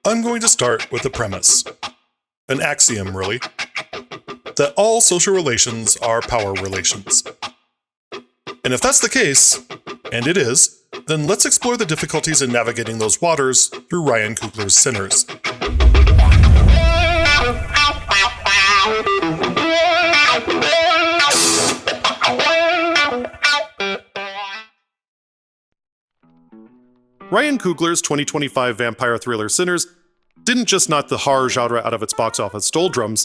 I'm going to start with a premise. An axiom, really. That all social relations are power relations. And if that's the case, and it is, then let's explore the difficulties in navigating those waters through Ryan Coogler's Sinners. Ryan Coogler's 2025 vampire thriller Sinners didn't just knock the horror genre out of its box office doldrums,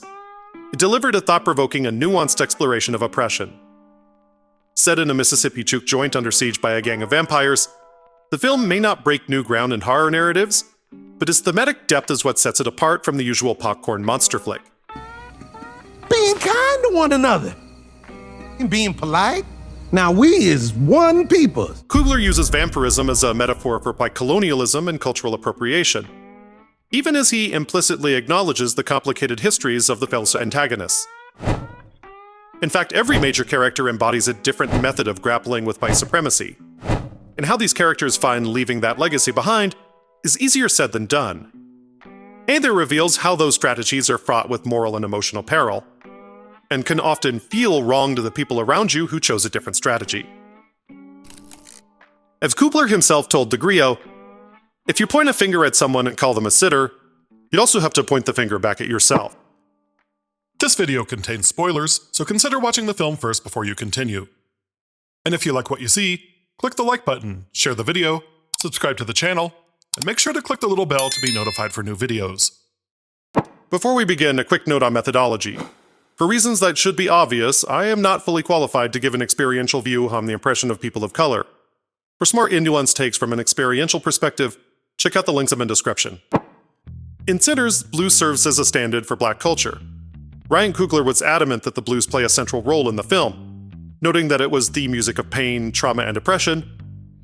it delivered a thought-provoking and nuanced exploration of oppression. Set in a Mississippi juke joint under siege by a gang of vampires, the film may not break new ground in horror narratives, but its thematic depth is what sets it apart from the usual popcorn monster flick. Being kind to one another. And being polite. Now we is one people. Coogler uses vampirism as a metaphor for white colonialism and cultural appropriation, even as he implicitly acknowledges the complicated histories of the film's antagonists. In fact, every major character embodies a different method of grappling with white supremacy, and how these characters find leaving that legacy behind is easier said than done. And it reveals how those strategies are fraught with moral and emotional peril, and can often feel wrong to the people around you who chose a different strategy. As Coogler himself told the Griot, if you point a finger at someone and call them a sitter, you'd also have to point the finger back at yourself. This video contains spoilers, so consider watching the film first before you continue. And if you like what you see, click the like button, share the video, subscribe to the channel, and make sure to click the little bell to be notified for new videos. Before we begin, a quick note on methodology. For reasons that should be obvious, I am not fully qualified to give an experiential view on the oppression of people of color. For some more nuanced takes from an experiential perspective, check out the links in the description. In Sinners, blues serves as a stand-in for black culture. Ryan Coogler was adamant that the blues play a central role in the film, noting that it was the music of pain, trauma, and oppression,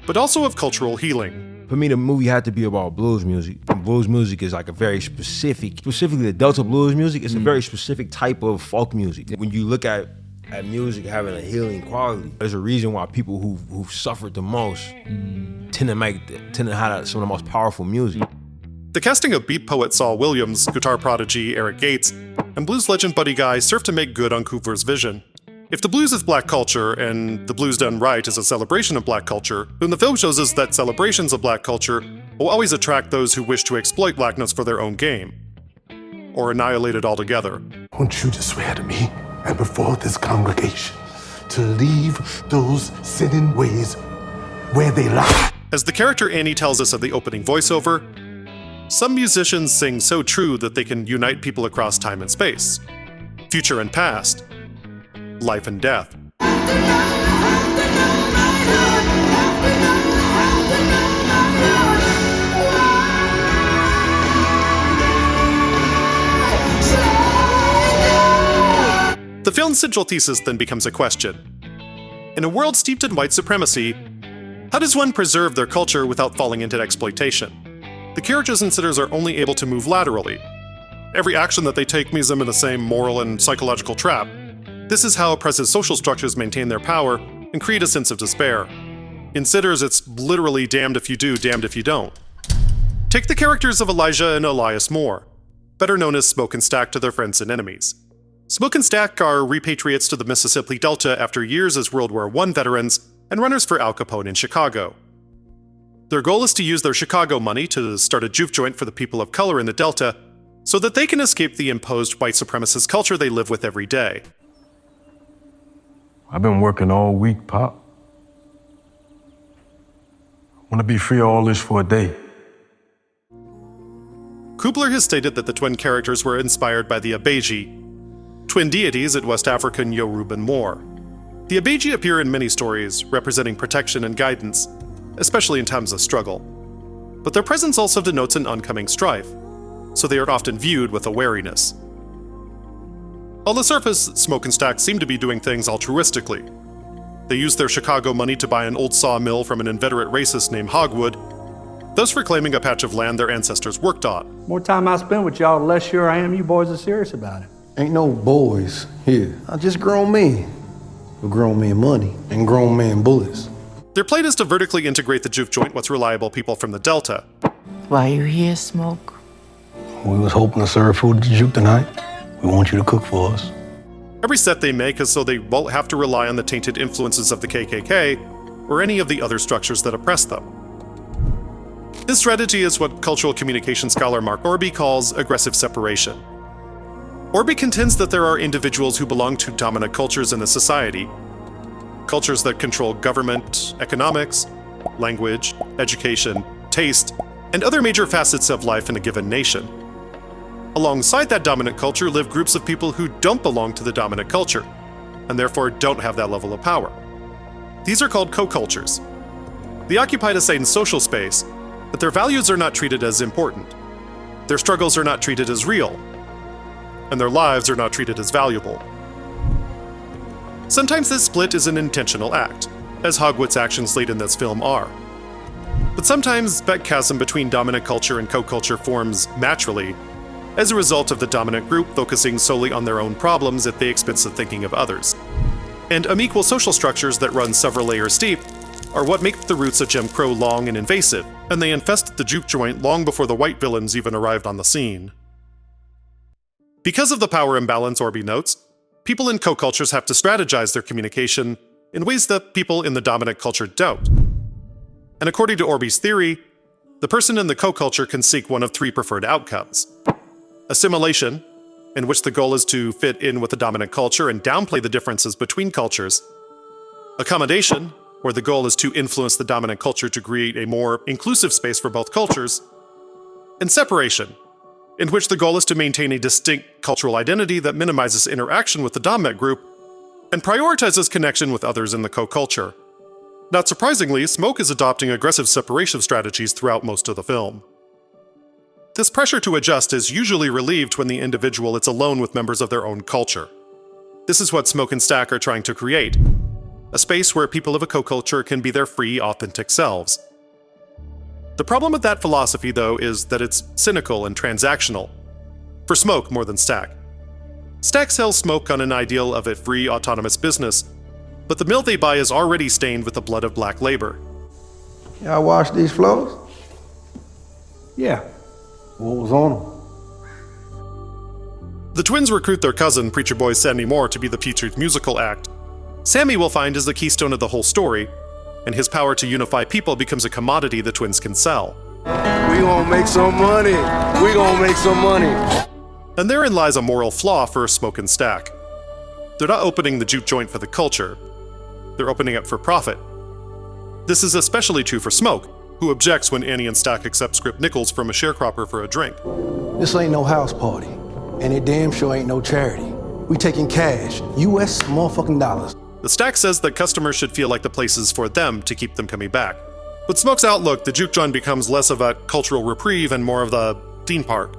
but also of cultural healing. For me, the movie had to be about blues music. And blues music is like a very specifically the Delta blues music, it's a very specific type of folk music. When you look at music having a healing quality, there's a reason why people who've suffered the most tend to have some of the most powerful music. The casting of beat poet Saul Williams, guitar prodigy Eric Gates, and blues legend Buddy Guy serve to make good on Coogler's vision. If the blues is black culture, and the blues done right is a celebration of black culture, then the film shows us that celebrations of black culture will always attract those who wish to exploit blackness for their own game, or annihilate it altogether. I want you to swear to me, and before this congregation, to leave those sinning ways where they lie. As the character Annie tells us in the opening voiceover, some musicians sing so true that they can unite people across time and space, future and past, life and death. The film's central thesis then becomes a question. In a world steeped in white supremacy, how does one preserve their culture without falling into exploitation? The characters and sitters are only able to move laterally. Every action that they take leaves them in the same moral and psychological trap. This is how oppressive social structures maintain their power and create a sense of despair. In Sitters, it's literally damned if you do, damned if you don't. Take the characters of Elijah and Elias Moore, better known as Smoke and Stack to their friends and enemies. Smoke and Stack are repatriates to the Mississippi Delta after years as World War I veterans and runners for Al Capone in Chicago. Their goal is to use their Chicago money to start a juke joint for the people of color in the Delta so that they can escape the imposed white supremacist culture they live with every day. I've been working all week, Pop. I want to be free of all this for a day. Coogler has stated that the twin characters were inspired by the Abeji, twin deities at West African Yoruba Moor. The Abeji appear in many stories, representing protection and guidance, especially in times of struggle. But their presence also denotes an oncoming strife, so they are often viewed with a wariness. On the surface, Smoke and Stack seem to be doing things altruistically. They use their Chicago money to buy an old sawmill from an inveterate racist named Hogwood, thus reclaiming a patch of land their ancestors worked on. More time I spend with y'all, the less sure I am you boys are serious about it. Ain't no boys here. I'm just grown men. With grown men money and grown men bullets. Their plan is to vertically integrate the juke joint with reliable people from the Delta. Why you here, Smoke? We was hoping to serve food at the juke tonight. We want you to cook for us. Every set they make is so they won't have to rely on the tainted influences of the KKK or any of the other structures that oppress them. This strategy is what cultural communication scholar Mark Orby calls aggressive separation. Orby contends that there are individuals who belong to dominant cultures in a society, cultures that control government, economics, language, education, taste, and other major facets of life in a given nation. Alongside that dominant culture live groups of people who don't belong to the dominant culture, and therefore don't have that level of power. These are called co-cultures. They occupy the same social space, but their values are not treated as important. Their struggles are not treated as real, and their lives are not treated as valuable. Sometimes this split is an intentional act, as Hogwarts' actions late in this film are. But sometimes that chasm between dominant culture and co-culture forms naturally, as a result of the dominant group focusing solely on their own problems at the expense of thinking of others. And unequal social structures that run several layers deep are what make the roots of Jim Crow long and invasive, and they infested the juke joint long before the white villains even arrived on the scene. Because of the power imbalance, Orby notes, people in co-cultures have to strategize their communication in ways that people in the dominant culture don't. And according to Orby's theory, the person in the co-culture can seek one of three preferred outcomes. Assimilation, in which the goal is to fit in with the dominant culture and downplay the differences between cultures. Accommodation, where the goal is to influence the dominant culture to create a more inclusive space for both cultures. And separation, in which the goal is to maintain a distinct cultural identity that minimizes interaction with the dominant group and prioritizes connection with others in the co-culture. Not surprisingly, Smoke is adopting aggressive separation strategies throughout most of the film. This pressure to adjust is usually relieved when the individual is alone with members of their own culture. This is what Smoke and Stack are trying to create, a space where people of a co-culture can be their free, authentic selves. The problem with that philosophy, though, is that it's cynical and transactional. For Smoke more than Stack. Stack sells Smoke on an ideal of a free, autonomous business, but the mill they buy is already stained with the blood of black labor. Y'all wash these floors? Yeah. What was on them? The twins recruit their cousin, preacher boy Sammie Moore, to be the featured musical act. Sammie, we'll find, is the keystone of the whole story, and his power to unify people becomes a commodity the twins can sell. We gonna make some money. We gonna make some money. And therein lies a moral flaw for Smoke and Stack. They're not opening the juke joint for the culture. They're opening it for profit. This is especially true for Smoke, who objects when Annie and Stack accept script nickels from a sharecropper for a drink. This ain't no house party, and it damn sure ain't no charity. We taking cash, US motherfucking dollars. The Stack says that customers should feel like the place is for them to keep them coming back. But Smoke's outlook, the juke joint becomes less of a cultural reprieve and more of the theme park,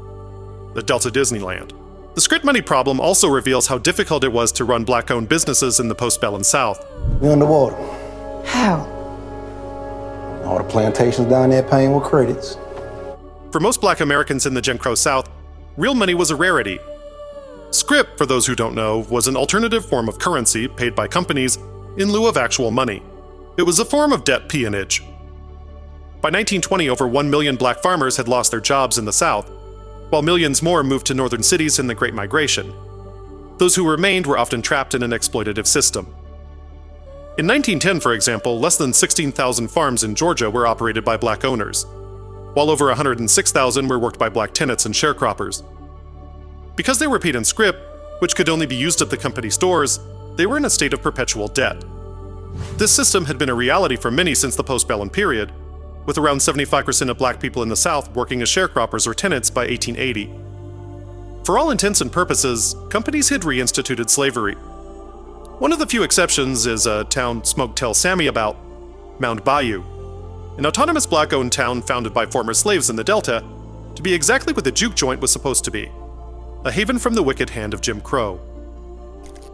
the Delta Disneyland. The script money problem also reveals how difficult it was to run black-owned businesses in the postbellum South. We underwater. How? All the plantations down there paying with credits. For most black Americans in the Jim Crow South, real money was a rarity. Scrip, for those who don't know, was an alternative form of currency paid by companies in lieu of actual money. It was a form of debt peonage. By 1920, over 1 million black farmers had lost their jobs in the South, while millions more moved to northern cities in the Great Migration. Those who remained were often trapped in an exploitative system. In 1910, for example, less than 16,000 farms in Georgia were operated by black owners, while over 106,000 were worked by black tenants and sharecroppers. Because they were paid in scrip, which could only be used at the company stores, they were in a state of perpetual debt. This system had been a reality for many since the postbellum period, with around 75% of black people in the South working as sharecroppers or tenants by 1880. For all intents and purposes, companies had reinstituted slavery. One of the few exceptions is a town Smoke tells Sammie about, Mound Bayou, an autonomous black-owned town founded by former slaves in the Delta to be exactly what the juke joint was supposed to be, a haven from the wicked hand of Jim Crow.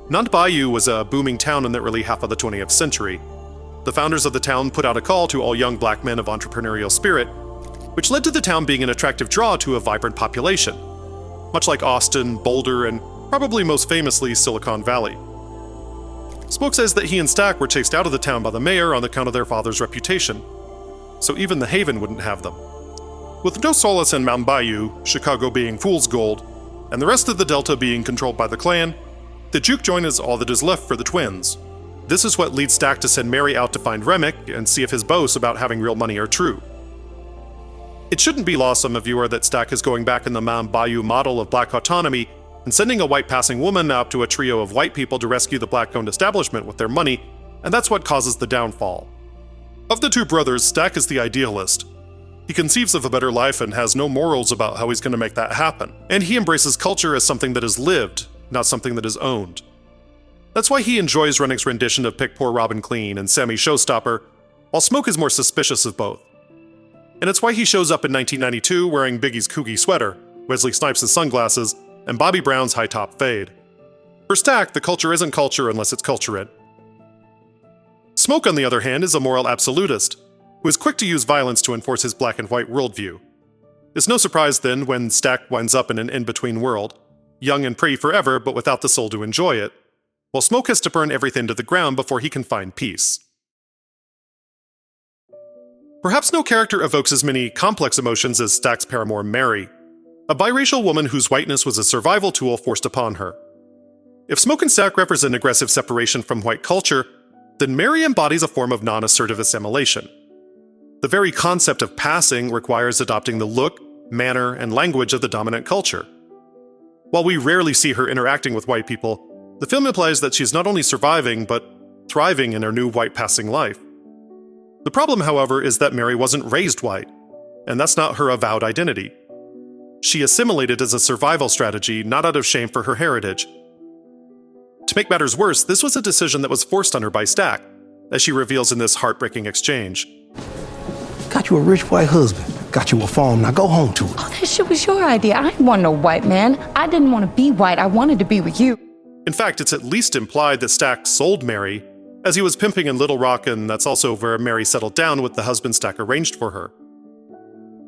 Mound Bayou was a booming town in the early half of the 20th century. The founders of the town put out a call to all young black men of entrepreneurial spirit, which led to the town being an attractive draw to a vibrant population, much like Austin, Boulder, and probably most famously Silicon Valley. Smoke says that he and Stack were chased out of the town by the mayor on account of their father's reputation, so even the haven wouldn't have them. With no solace in Mountain Bayou, Chicago being fool's gold, and the rest of the Delta being controlled by the Klan, the juke joint is all that is left for the twins. This is what leads Stack to send Mary out to find Remmick and see if his boasts about having real money are true. It shouldn't be lost on the viewer that Stack is going back in the Mountain Bayou model of black autonomy and sending a white passing woman out to a trio of white people to rescue the black-owned establishment with their money, and that's what causes the downfall. Of the two brothers, Stack is the idealist. He conceives of a better life and has no morals about how he's going to make that happen, and he embraces culture as something that is lived, not something that is owned. That's why he enjoys Remmick's rendition of Pick Poor Robin Clean and Sammie's Showstopper, while Smoke is more suspicious of both. And it's why he shows up in 1992 wearing Biggie's Coogie sweater, Wesley Snipes' sunglasses, and Bobby Brown's high-top fade. For Stack, the culture isn't culture unless it's culturate. Smoke, on the other hand, is a moral absolutist, who is quick to use violence to enforce his black and white worldview. It's no surprise, then, when Stack winds up in an in-between world, young and pretty forever but without the soul to enjoy it, while Smoke has to burn everything to the ground before he can find peace. Perhaps no character evokes as many complex emotions as Stack's paramour Mary, a biracial woman whose whiteness was a survival tool forced upon her. If Smoke and Stack represent aggressive separation from white culture, then Mary embodies a form of non-assertive assimilation. The very concept of passing requires adopting the look, manner, and language of the dominant culture. While we rarely see her interacting with white people, the film implies that she's not only surviving, but thriving in her new white passing life. The problem, however, is that Mary wasn't raised white, and that's not her avowed identity. She assimilated as a survival strategy, not out of shame for her heritage. To make matters worse, this was a decision that was forced on her by Stack, as she reveals in this heartbreaking exchange. Got you a rich white husband. Got you a farm. Now go home to it. Oh, that shit was your idea. I didn't want no white man. I didn't want to be white. I wanted to be with you. In fact, it's at least implied that Stack sold Mary, as he was pimping in Little Rock, and that's also where Mary settled down with the husband Stack arranged for her.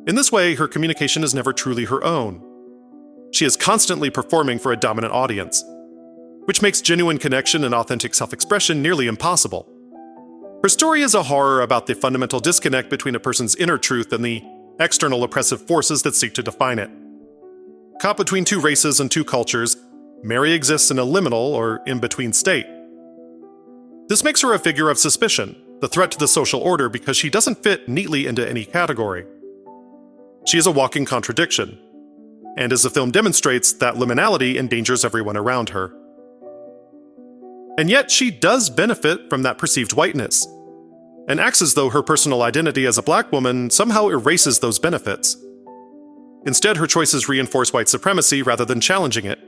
In this way, her communication is never truly her own. She is constantly performing for a dominant audience, which makes genuine connection and authentic self-expression nearly impossible. Her story is a horror about the fundamental disconnect between a person's inner truth and the external oppressive forces that seek to define it. Caught between two races and two cultures, Mary exists in a liminal or in-between state. This makes her a figure of suspicion, the threat to the social order, because she doesn't fit neatly into any category. She is a walking contradiction, and as the film demonstrates, that liminality endangers everyone around her. And yet she does benefit from that perceived whiteness, and acts as though her personal identity as a black woman somehow erases those benefits. Instead, her choices reinforce white supremacy rather than challenging it,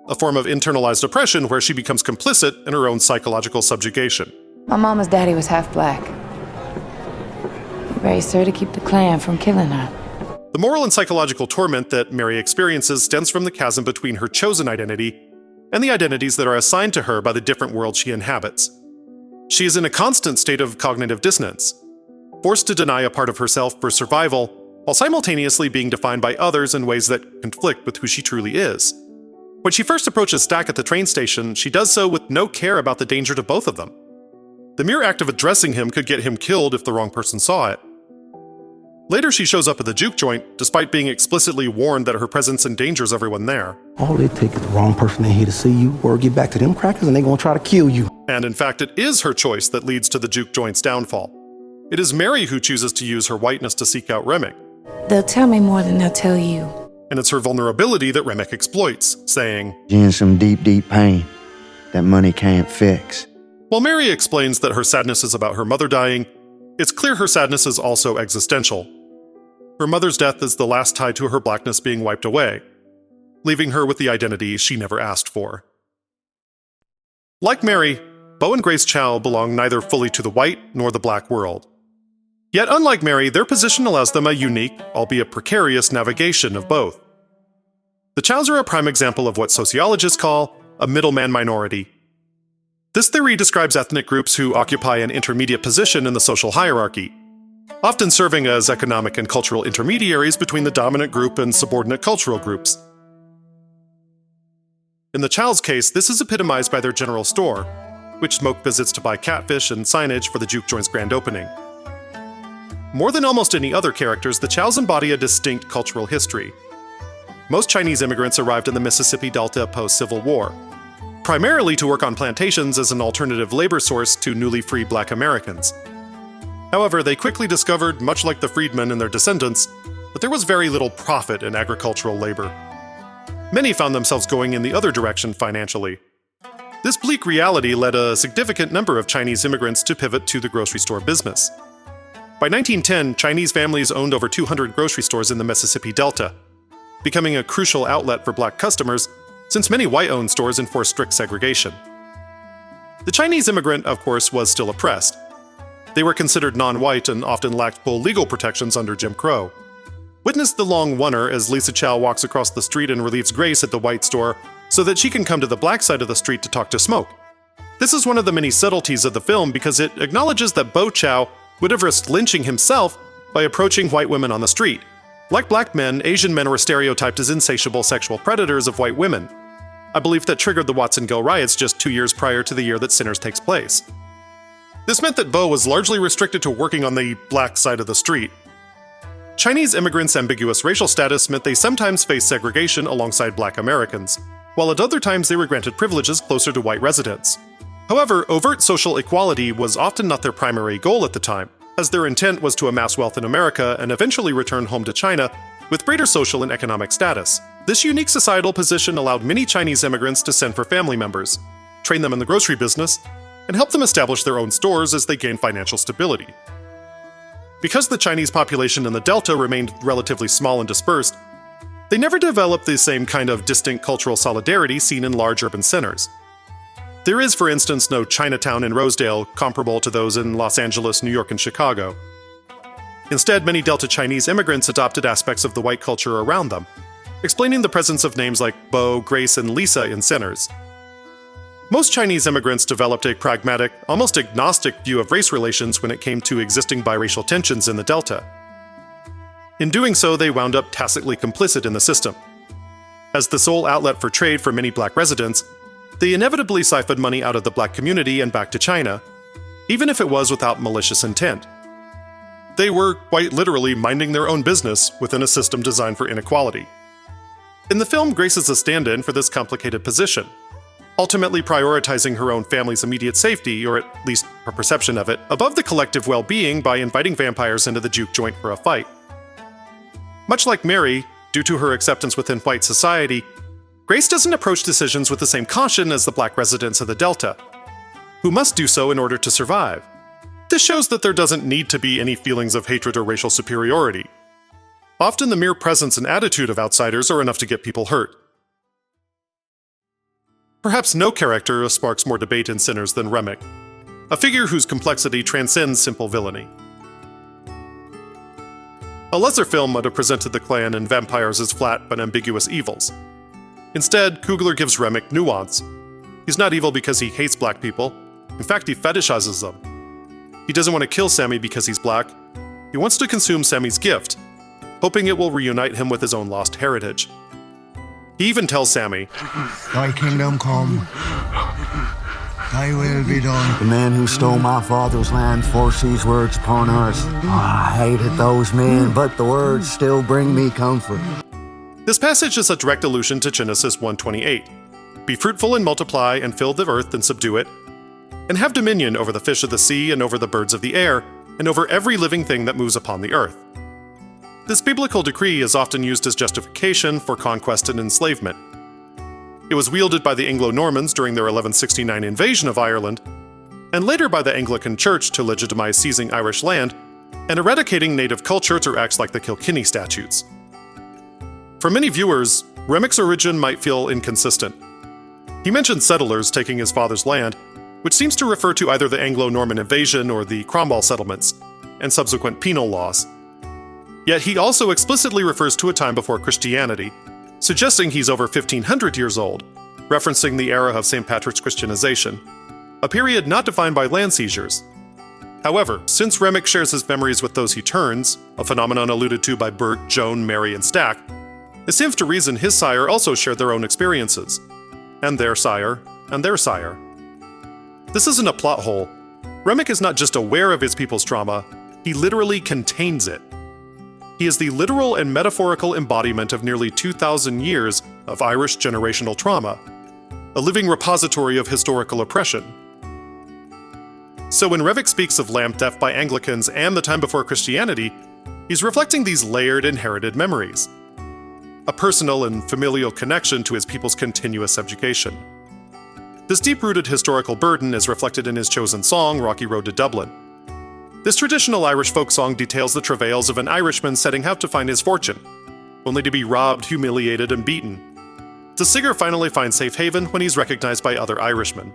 a form of internalized oppression where she becomes complicit in her own psychological subjugation. My mama's daddy was half black. He raised her to keep the Klan from killing her. The moral and psychological torment that Mary experiences stems from the chasm between her chosen identity and the identities that are assigned to her by the different worlds she inhabits. She is in a constant state of cognitive dissonance, forced to deny a part of herself for survival, while simultaneously being defined by others in ways that conflict with who she truly is. When she first approaches Stack at the train station, she does so with no care about the danger to both of them. The mere act of addressing him could get him killed if the wrong person saw it. Later, she shows up at the juke joint, despite being explicitly warned that her presence endangers everyone there. All it takes is the wrong person in here to see you, or get back to them crackers, and they're gonna try to kill you. And in fact, it is her choice that leads to the juke joint's downfall. It is Mary who chooses to use her whiteness to seek out Remmick. They'll tell me more than they'll tell you. And it's her vulnerability that Remmick exploits, saying, "You're in some deep, deep pain that money can't fix." While Mary explains that her sadness is about her mother dying, it's clear her sadness is also existential. Her mother's death is the last tie to her blackness being wiped away, leaving her with the identity she never asked for. Like Mary, Bo and Grace Chow belong neither fully to the white nor the black world. Yet unlike Mary, their position allows them a unique, albeit precarious, navigation of both. The Chows are a prime example of what sociologists call a middleman minority. This theory describes ethnic groups who occupy an intermediate position in the social hierarchy, often serving as economic and cultural intermediaries between the dominant group and subordinate cultural groups. In the Chows' case, this is epitomized by their general store, which Smoke visits to buy catfish and signage for the juke joint's grand opening. More than almost any other characters, the Chows embody a distinct cultural history. Most Chinese immigrants arrived in the Mississippi Delta post-Civil War, primarily to work on plantations as an alternative labor source to newly freed Black Americans. However, they quickly discovered, much like the freedmen and their descendants, that there was very little profit in agricultural labor. Many found themselves going in the other direction financially. This bleak reality led a significant number of Chinese immigrants to pivot to the grocery store business. By 1910, Chinese families owned over 200 grocery stores in the Mississippi Delta, becoming a crucial outlet for Black customers, since many white-owned stores enforced strict segregation. The Chinese immigrant, of course, was still oppressed. They were considered non-white and often lacked full legal protections under Jim Crow. Witness the long wonder as Lisa Chow walks across the street and relieves Grace at the white store so that she can come to the Black side of the street to talk to Smoke. This is one of the many subtleties of the film because it acknowledges that Bo Chow would have risked lynching himself by approaching white women on the street. Like Black men, Asian men were stereotyped as insatiable sexual predators of white women, a belief that triggered the Watsonville riots just 2 years prior to the year that Sinners takes place. This meant that Bo was largely restricted to working on the Black side of the street. Chinese immigrants' ambiguous racial status meant they sometimes faced segregation alongside Black Americans, while at other times they were granted privileges closer to white residents. However, overt social equality was often not their primary goal at the time, as their intent was to amass wealth in America and eventually return home to China with greater social and economic status. This unique societal position allowed many Chinese immigrants to send for family members, train them in the grocery business, and help them establish their own stores as they gained financial stability. Because the Chinese population in the Delta remained relatively small and dispersed, they never developed the same kind of distinct cultural solidarity seen in large urban centers. There is, for instance, no Chinatown in Rosedale comparable to those in Los Angeles, New York, and Chicago. Instead, many Delta Chinese immigrants adopted aspects of the white culture around them, explaining the presence of names like Bo, Grace, and Lisa in centers. Most Chinese immigrants developed a pragmatic, almost agnostic view of race relations when it came to existing biracial tensions in the Delta. In doing so, they wound up tacitly complicit in the system. As the sole outlet for trade for many Black residents, they inevitably siphoned money out of the Black community and back to China, even if it was without malicious intent. They were, quite literally, minding their own business within a system designed for inequality. In the film, Grace is a stand-in for this complicated position, ultimately prioritizing her own family's immediate safety, or at least her perception of it, above the collective well-being by inviting vampires into the juke joint for a fight. Much like Mary, due to her acceptance within white society, Grace doesn't approach decisions with the same caution as the Black residents of the Delta, who must do so in order to survive. This shows that there doesn't need to be any feelings of hatred or racial superiority. Often the mere presence and attitude of outsiders are enough to get people hurt. Perhaps no character sparks more debate in Sinners than Remmick, a figure whose complexity transcends simple villainy. A lesser film might have presented the Klan and vampires as flat but ambiguous evils. Instead, Coogler gives Remmick nuance. He's not evil because he hates Black people. In fact, he fetishizes them. He doesn't want to kill Sammie because he's Black. He wants to consume Sammie's gift, hoping it will reunite him with his own lost heritage. He even tells Sammie, "Thy kingdom come, thy will be done." The man who stole my father's land forced these words upon us. I hated those men, but the words still bring me comfort. This passage is a direct allusion to Genesis 1:28. Be fruitful and multiply and fill the earth and subdue it, and have dominion over the fish of the sea and over the birds of the air, and over every living thing that moves upon the earth. This biblical decree is often used as justification for conquest and enslavement. It was wielded by the Anglo-Normans during their 1169 invasion of Ireland, and later by the Anglican Church to legitimize seizing Irish land and eradicating native culture through acts like the Kilkenny Statutes. For many viewers, Remmick's origin might feel inconsistent. He mentions settlers taking his father's land, which seems to refer to either the Anglo-Norman invasion or the Cromwell settlements, and subsequent penal laws. Yet he also explicitly refers to a time before Christianity, suggesting he's over 1,500 years old, referencing the era of St. Patrick's Christianization, a period not defined by land seizures. However, since Remmick shares his memories with those he turns, a phenomenon alluded to by Bert, Joan, Mary, and Stack, it seems to reason his sire also shared their own experiences, and their sire, and their sire. This isn't a plot hole. Remmick is not just aware of his people's trauma, He literally contains it. He is the literal and metaphorical embodiment of nearly 2,000 years of Irish generational trauma, a living repository of historical oppression. So when Remmick speaks of lamp theft by Anglicans and the time before Christianity, he's reflecting these layered inherited memories, a personal and familial connection to his people's continuous subjugation. This deep-rooted historical burden is reflected in his chosen song, Rocky Road to Dublin. This traditional Irish folk song details the travails of an Irishman setting out to find his fortune, only to be robbed, humiliated, and beaten. The singer finally finds safe haven when he's recognized by other Irishmen.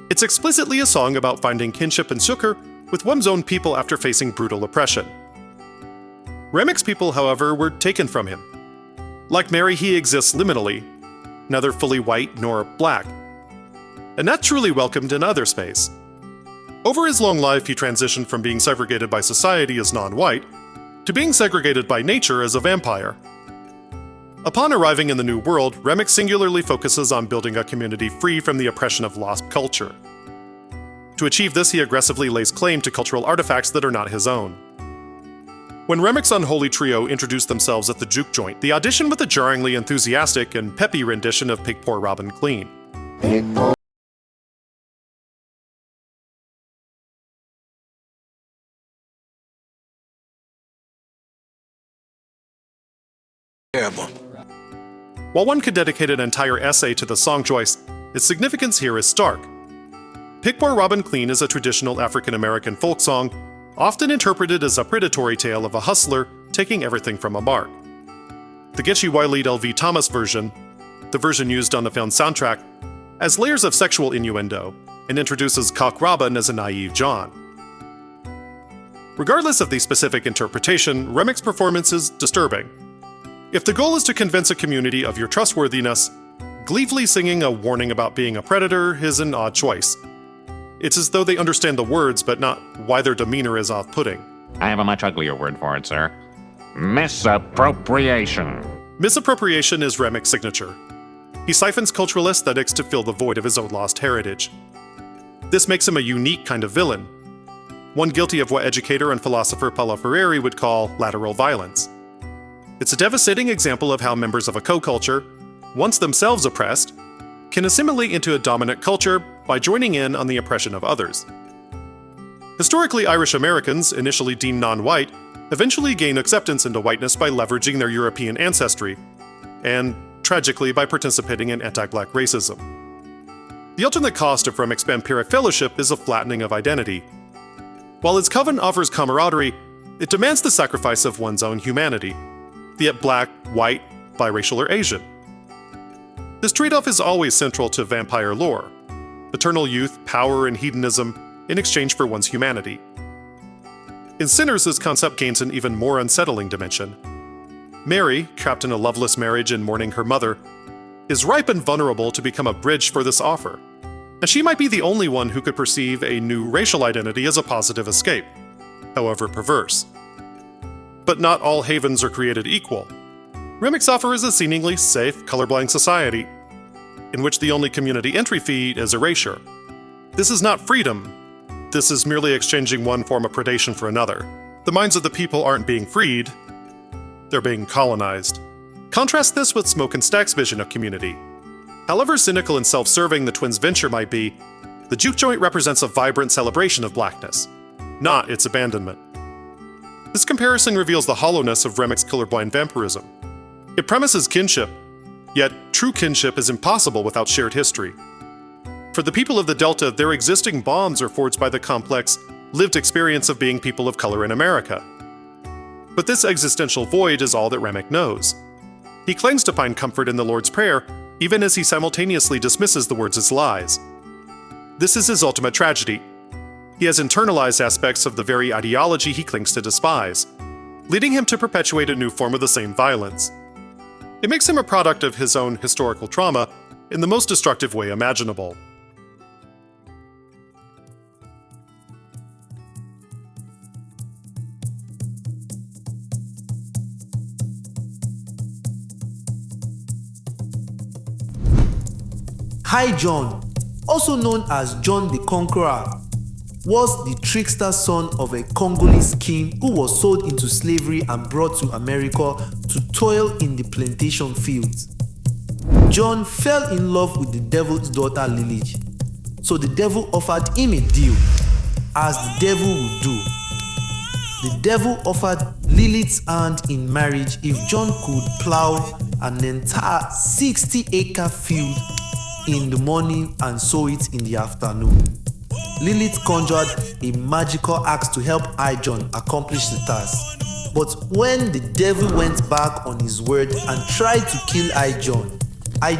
It's explicitly a song about finding kinship and succor with one's own people after facing brutal oppression. Remmick's people, however, were taken from him. Like Mary, he exists liminally, neither fully white nor black, and not truly welcomed in other space. Over his long life, he transitioned from being segregated by society as non-white to being segregated by nature as a vampire. Upon arriving in the New World, Remmick singularly focuses on building a community free from the oppression of lost culture. To achieve this, he aggressively lays claim to cultural artifacts that are not his own. When Remmick's unholy trio introduced themselves at the juke joint, they auditioned with a jarringly enthusiastic and peppy rendition of Pig Poor Robin Clean. While one could dedicate an entire essay to the song choice, its significance here is stark. Pig Poor Robin Clean is a traditional African-American folk song, often interpreted as a predatory tale of a hustler taking everything from a mark. The Getchy Wiley L.V. Thomas version, the version used on the film soundtrack, has layers of sexual innuendo and introduces Cock Robin as a naive John. Regardless of the specific interpretation, Remmick's performance is disturbing. If the goal is to convince a community of your trustworthiness, gleefully singing a warning about being a predator is an odd choice. It's as though they understand the words, but not why their demeanor is off-putting. I have a much uglier word for it, sir. Misappropriation. Misappropriation is Remmick's signature. He siphons cultural aesthetics to fill the void of his own lost heritage. This makes him a unique kind of villain, one guilty of what educator and philosopher Paulo Freire would call lateral violence. It's a devastating example of how members of a co-culture, once themselves oppressed, can assimilate into a dominant culture by joining in on the oppression of others. Historically, Irish Americans, initially deemed non-white, eventually gain acceptance into whiteness by leveraging their European ancestry, and, tragically, by participating in anti-black racism. The ultimate cost of Remmick's vampiric fellowship is a flattening of identity. While its coven offers camaraderie, it demands the sacrifice of one's own humanity, be it black, white, biracial, or Asian. This trade-off is always central to vampire lore: eternal youth, power, and hedonism in exchange for one's humanity. In Sinners, this concept gains an even more unsettling dimension. Mary, trapped in a loveless marriage and mourning her mother, is ripe and vulnerable to become a bridge for this offer, and she might be the only one who could perceive a new racial identity as a positive escape, however perverse. But not all havens are created equal. Remmick's offer is a seemingly safe, colorblind society, in which the only community entry fee is erasure. This is not freedom. This is merely exchanging one form of predation for another. The minds of the people aren't being freed, they're being colonized. Contrast this with Smoke and Stack's vision of community. However cynical and self-serving the twins' venture might be, the juke joint represents a vibrant celebration of blackness, not its abandonment. This comparison reveals the hollowness of Remmick's colorblind vampirism. It premises kinship, yet true kinship is impossible without shared history. For the people of the Delta, their existing bonds are forged by the complex, lived experience of being people of color in America. But this existential void is all that Remmick knows. He clings to find comfort in the Lord's Prayer, even as he simultaneously dismisses the words as lies. This is his ultimate tragedy. He has internalized aspects of the very ideology he clings to despise, leading him to perpetuate a new form of the same violence. It makes him a product of his own historical trauma in the most destructive way imaginable. High John, also known as John the Conqueror, was the trickster son of a Congolese king who was sold into slavery and brought to America to toil in the plantation fields. John fell in love with the devil's daughter Lilith, so the devil offered him a deal, as the devil would do. The devil offered Lilith's hand in marriage if John could plow an entire 60-acre field in the morning and sow it in the afternoon. Lilith conjured a magical axe to help John accomplish the task. But when the devil went back on his word and tried to kill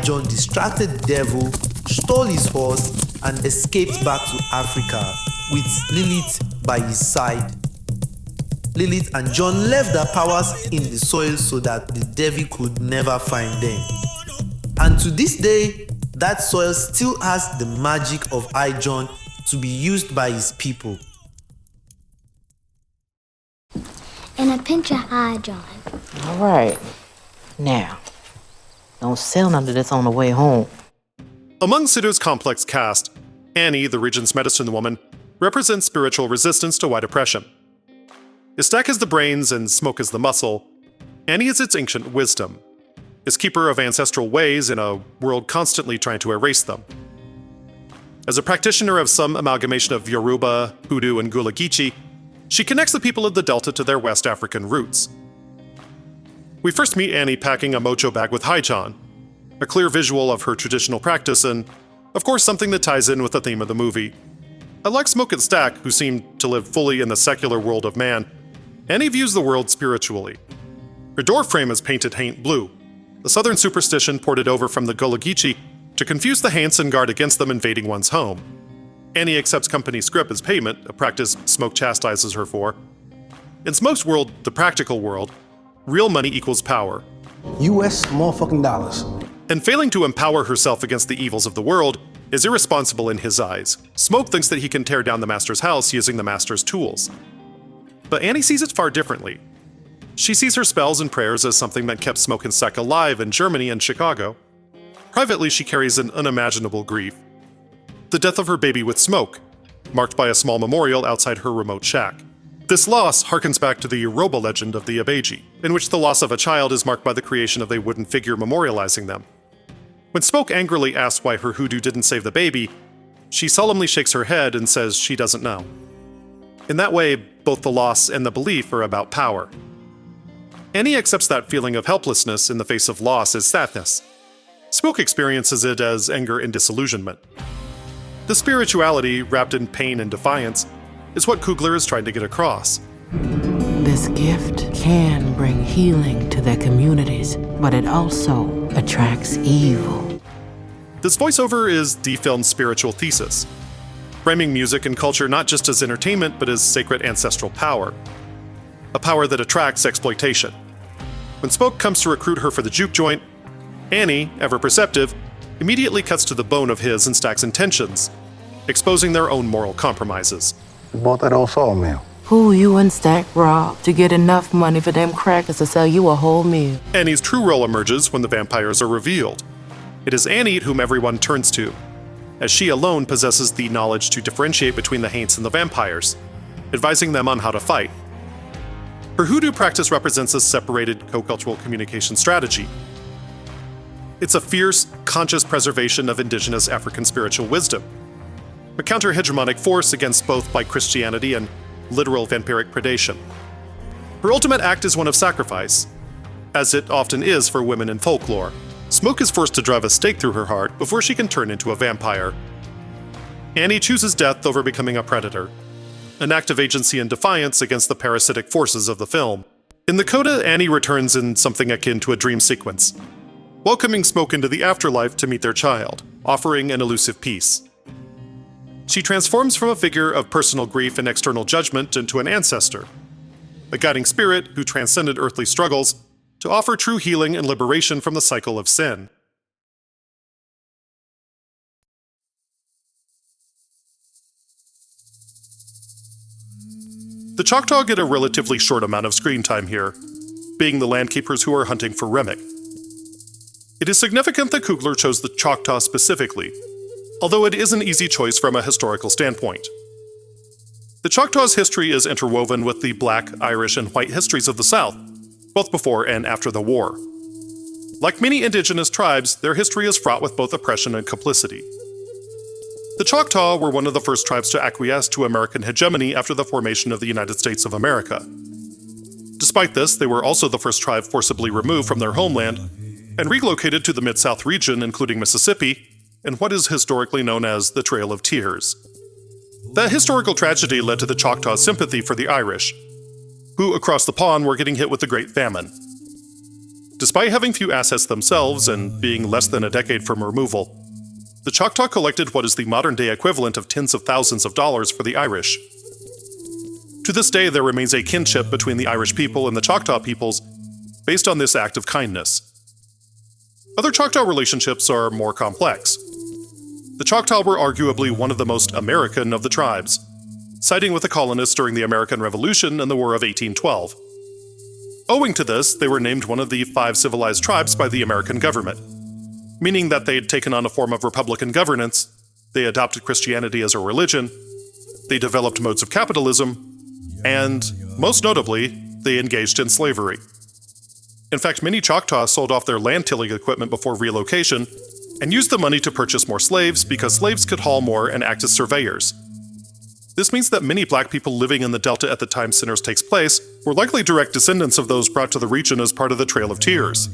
John distracted the devil, stole his horse, and escaped back to Africa with Lilith by his side. Lilith and John left their powers in the soil so that the devil could never find them. And to this day, that soil still has the magic of John to be used by his people. And a pinch of John. All right. Now, don't sell none of this on the way home. Among Sitter's complex cast, Annie, the Regent's medicine woman, represents spiritual resistance to white oppression. As Stack is the brains and Smoke is the muscle, Annie is its ancient wisdom, is keeper of ancestral ways in a world constantly trying to erase them. As a practitioner of some amalgamation of Yoruba, Hoodoo, and Gullah Geechee, she connects the people of the Delta to their West African roots. We first meet Annie packing a mojo bag with John, a clear visual of her traditional practice and, of course, something that ties in with the theme of the movie. Unlike Smoke and Stack, who seem to live fully in the secular world of man, Annie views the world spiritually. Her door frame is painted haint blue, a southern superstition ported over from the Gullah Geechee to confuse the haints and guard against them invading one's home. Annie accepts company scrip as payment, a practice Smoke chastises her for. In Smoke's world, the practical world, real money equals power. US motherfucking dollars. And failing to empower herself against the evils of the world is irresponsible in his eyes. Smoke thinks that he can tear down the master's house using the master's tools. But Annie sees it far differently. She sees her spells and prayers as something that kept Smoke and Stack alive in Germany and Chicago. Privately, she carries an unimaginable grief. The death of her baby with Smoke, marked by a small memorial outside her remote shack. This loss harkens back to the Yoruba legend of the Abeji, in which the loss of a child is marked by the creation of a wooden figure memorializing them. When Smoke angrily asks why her hoodoo didn't save the baby, she solemnly shakes her head and says she doesn't know. In that way, both the loss and the belief are about power. Annie accepts that feeling of helplessness in the face of loss as sadness. Smoke experiences it as anger and disillusionment. The spirituality, wrapped in pain and defiance, is what Coogler is trying to get across. This gift can bring healing to their communities, but it also attracts evil. This voiceover is the film's spiritual thesis, framing music and culture not just as entertainment, but as sacred ancestral power. A power that attracts exploitation. When Smoke comes to recruit her for the juke joint, Annie, ever perceptive, immediately cuts to the bone of his and Stack's intentions, exposing their own moral compromises. You bought that old sawmill. Who you and Stack robbed to get enough money for them crackers to sell you a whole meal. Annie's true role emerges when the vampires are revealed. It is Annie whom everyone turns to, as she alone possesses the knowledge to differentiate between the haints and the vampires, advising them on how to fight. Her hoodoo practice represents a separated co-cultural communication strategy. It's a fierce, conscious preservation of indigenous African spiritual wisdom, a counter-hegemonic force against both by Christianity and literal vampiric predation. Her ultimate act is one of sacrifice, as it often is for women in folklore. Smoke is forced to drive a stake through her heart before she can turn into a vampire. Annie chooses death over becoming a predator, an act of agency and defiance against the parasitic forces of the film. In the coda, Annie returns in something akin to a dream sequence, welcoming Smoke into the afterlife to meet their child, offering an elusive peace. She transforms from a figure of personal grief and external judgment into an ancestor, a guiding spirit who transcended earthly struggles to offer true healing and liberation from the cycle of sin. The Choctaw get a relatively short amount of screen time here, being the landkeepers who are hunting for Remmick. It is significant that Coogler chose the Choctaw specifically, although it is an easy choice from a historical standpoint. The Choctaws' history is interwoven with the Black, Irish, and white histories of the South, both before and after the war. Like many indigenous tribes, their history is fraught with both oppression and complicity. The Choctaw were one of the first tribes to acquiesce to American hegemony after the formation of the United States of America. Despite this, they were also the first tribe forcibly removed from their homeland and relocated to the Mid-South region, including Mississippi, in what is historically known as the Trail of Tears. That historical tragedy led to the Choctaws' sympathy for the Irish, who across the pond were getting hit with the Great Famine. Despite having few assets themselves and being less than a decade from removal, the Choctaw collected what is the modern-day equivalent of tens of thousands of dollars for the Irish. To this day, there remains a kinship between the Irish people and the Choctaw peoples based on this act of kindness. Other Choctaw relationships are more complex. The Choctaw were arguably one of the most American of the tribes, siding with the colonists during the American Revolution and the War of 1812. Owing to this, they were named one of the 5 civilized tribes by the American government, meaning that they'd taken on a form of republican governance, they adopted Christianity as a religion, they developed modes of capitalism, and, most notably, they engaged in slavery. In fact, many Choctaw sold off their land-tilling equipment before relocation and used the money to purchase more slaves because slaves could haul more and act as surveyors. This means that many black people living in the Delta at the time Sinners takes place were likely direct descendants of those brought to the region as part of the Trail of Tears.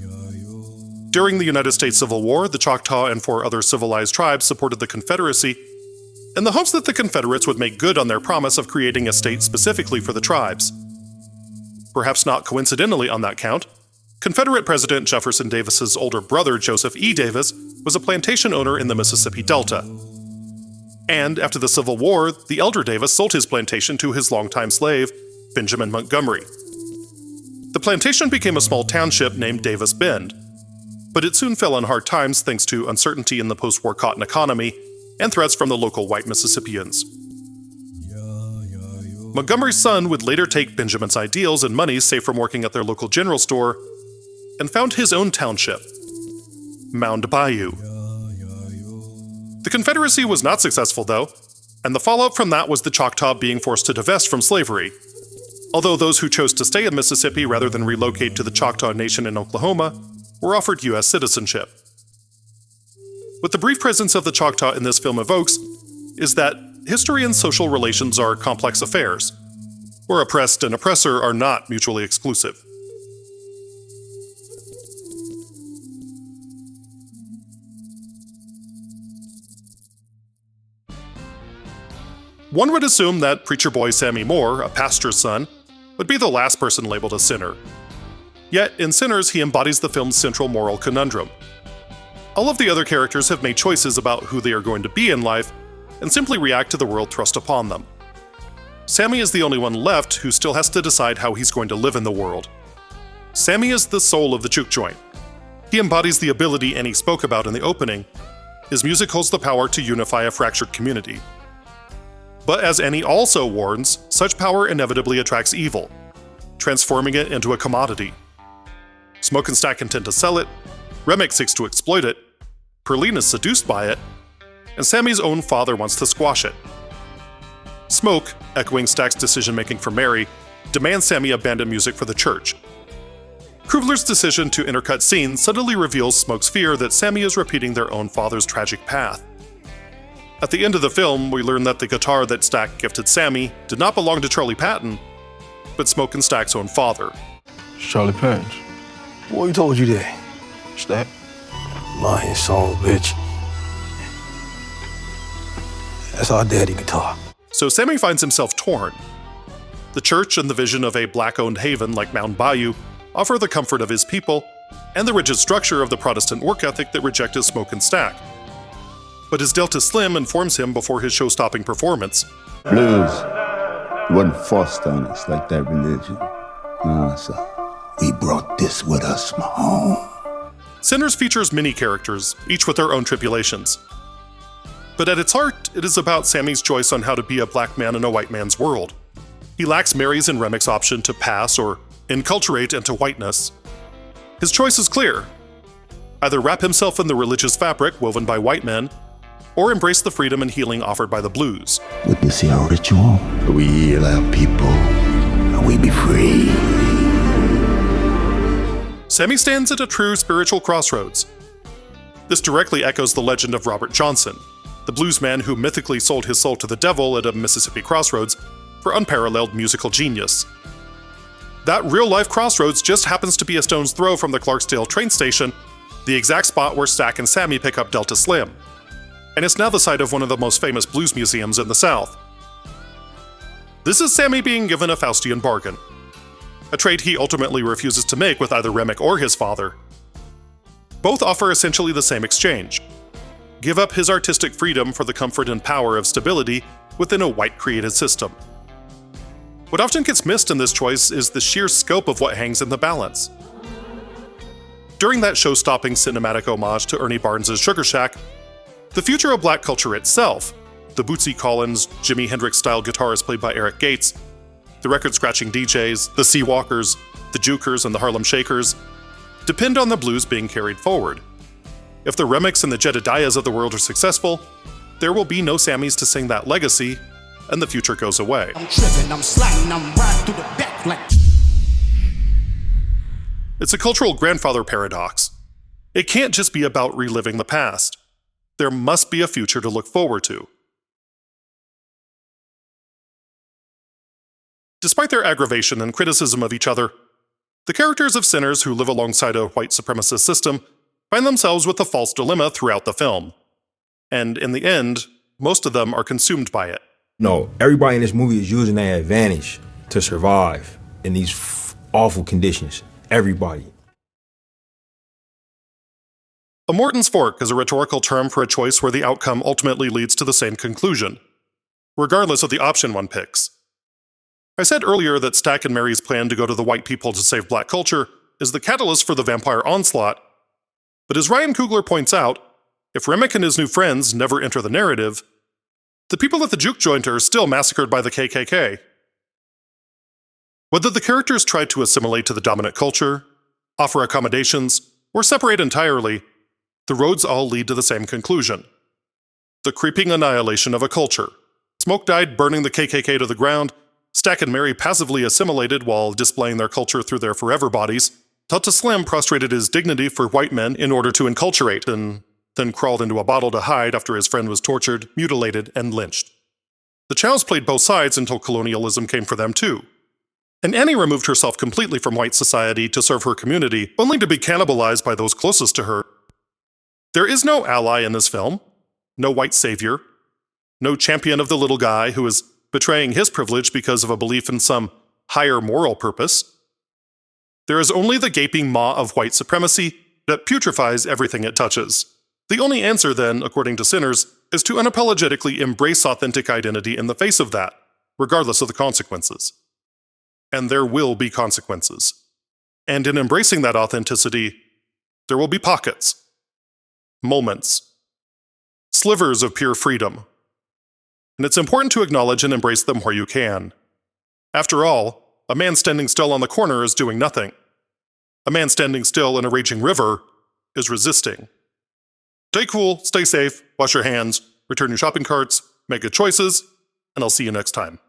During the United States Civil War, the Choctaw and 4 other civilized tribes supported the Confederacy in the hopes that the Confederates would make good on their promise of creating a state specifically for the tribes. Perhaps not coincidentally on that count, Confederate President Jefferson Davis's older brother, Joseph E. Davis, was a plantation owner in the Mississippi Delta. And after the Civil War, the elder Davis sold his plantation to his longtime slave, Benjamin Montgomery. The plantation became a small township named Davis Bend, but it soon fell on hard times thanks to uncertainty in the post-war cotton economy and threats from the local white Mississippians. Montgomery's son would later take Benjamin's ideals and money saved from working at their local general store and found his own township, Mound Bayou. The Confederacy was not successful, though, and the fallout from that was the Choctaw being forced to divest from slavery, although those who chose to stay in Mississippi rather than relocate to the Choctaw Nation in Oklahoma were offered U.S. citizenship. What the brief presence of the Choctaw in this film evokes is that history and social relations are complex affairs, where oppressed and oppressor are not mutually exclusive. One would assume that preacher boy Sammie Moore, a pastor's son, would be the last person labeled a sinner. Yet, in Sinners, he embodies the film's central moral conundrum. All of the other characters have made choices about who they are going to be in life, and simply react to the world thrust upon them. Sammie is the only one left who still has to decide how he's going to live in the world. Sammie is the soul of the juke joint. He embodies the ability Annie spoke about in the opening. His music holds the power to unify a fractured community. But as Annie also warns, such power inevitably attracts evil, transforming it into a commodity. SmokeStack intend to sell it, Remmick seeks to exploit it, Perline is seduced by it, and Sammie's own father wants to squash it. Smoke, echoing Stack's decision-making for Mary, demands Sammie abandon music for the church. Coogler's decision to intercut scenes subtly reveals Smoke's fear that Sammie is repeating their own father's tragic path. At the end of the film, we learn that the guitar that Stack gifted Sammie did not belong to Charlie Patton, but Smoke and Stack's own father. Charlie Patton. Boy, told you that, Stack? Lying son of a bitch. That's our daddy guitar. So Sammie finds himself torn. The church and the vision of a black-owned haven like Mound Bayou offer the comfort of his people and the rigid structure of the Protestant work ethic that rejected Smoke and Stack. But his Delta Slim informs him before his show-stopping performance. Blues wasn't forced on us like that religion. No, sir. We brought this with us from home. Sinners features many characters, each with their own tribulations. But at its heart, it is about Sammie's choice on how to be a black man in a white man's world. He lacks Mary's and Remmick's option to pass or enculturate into whiteness. His choice is clear. Either wrap himself in the religious fabric woven by white men, or embrace the freedom and healing offered by the blues. With this here ritual, we heal our people, and we be free. Sammie stands at a true spiritual crossroads. This directly echoes the legend of Robert Johnson, the bluesman who mythically sold his soul to the devil at a Mississippi crossroads for unparalleled musical genius. That real-life crossroads just happens to be a stone's throw from the Clarksdale train station, the exact spot where Stack and Sammie pick up Delta Slim. And it's now the site of one of the most famous blues museums in the South. This is Sammie being given a Faustian bargain, a trade he ultimately refuses to make with either Remmick or his father. Both offer essentially the same exchange: give up his artistic freedom for the comfort and power of stability within a white-created system. What often gets missed in this choice is the sheer scope of what hangs in the balance. During that show-stopping cinematic homage to Ernie Barnes' Sugar Shack, the future of black culture itself, the Bootsy Collins, Jimi Hendrix-style guitarist played by Eric Gates, the record-scratching DJs, the Seawalkers, the Jukers, and the Harlem Shakers, depend on the blues being carried forward. If the Remmicks and the Jedediahs of the world are successful, there will be no Sammies to sing that legacy, and the future goes away. I'm tripping, I'm sliding, I'm riding through the back like... It's a cultural grandfather paradox. It can't just be about reliving the past. There must be a future to look forward to. Despite their aggravation and criticism of each other, the characters of sinners who live alongside a white supremacist system find themselves with a false dilemma throughout the film. And in the end, most of them are consumed by it. No, everybody in this movie is using their advantage to survive in these awful conditions. Everybody. A Morton's fork is a rhetorical term for a choice where the outcome ultimately leads to the same conclusion, regardless of the option one picks. I said earlier that Stack and Mary's plan to go to the white people to save black culture is the catalyst for the vampire onslaught, but as Ryan Coogler points out, if Remmick and his new friends never enter the narrative, the people at the juke joint are still massacred by the KKK. Whether the characters try to assimilate to the dominant culture, offer accommodations, or separate entirely, the roads all lead to the same conclusion: the creeping annihilation of a culture. Smoke died burning the KKK to the ground, Stack and Mary passively assimilated while displaying their culture through their forever bodies, Delta Slim prostrated his dignity for white men in order to enculturate, and then crawled into a bottle to hide after his friend was tortured, mutilated, and lynched. The Chows played both sides until colonialism came for them too. And Annie removed herself completely from white society to serve her community, only to be cannibalized by those closest to her. There is no ally in this film, no white savior, no champion of the little guy who is betraying his privilege because of a belief in some higher moral purpose. There is only the gaping maw of white supremacy that putrefies everything it touches. The only answer then, according to sinners, is to unapologetically embrace authentic identity in the face of that, regardless of the consequences. And there will be consequences. And in embracing that authenticity, there will be pockets, moments, slivers of pure freedom. And it's important to acknowledge and embrace them where you can. After all, a man standing still on the corner is doing nothing. A man standing still in a raging river is resisting. Stay cool, stay safe, wash your hands, return your shopping carts, make good choices, and I'll see you next time.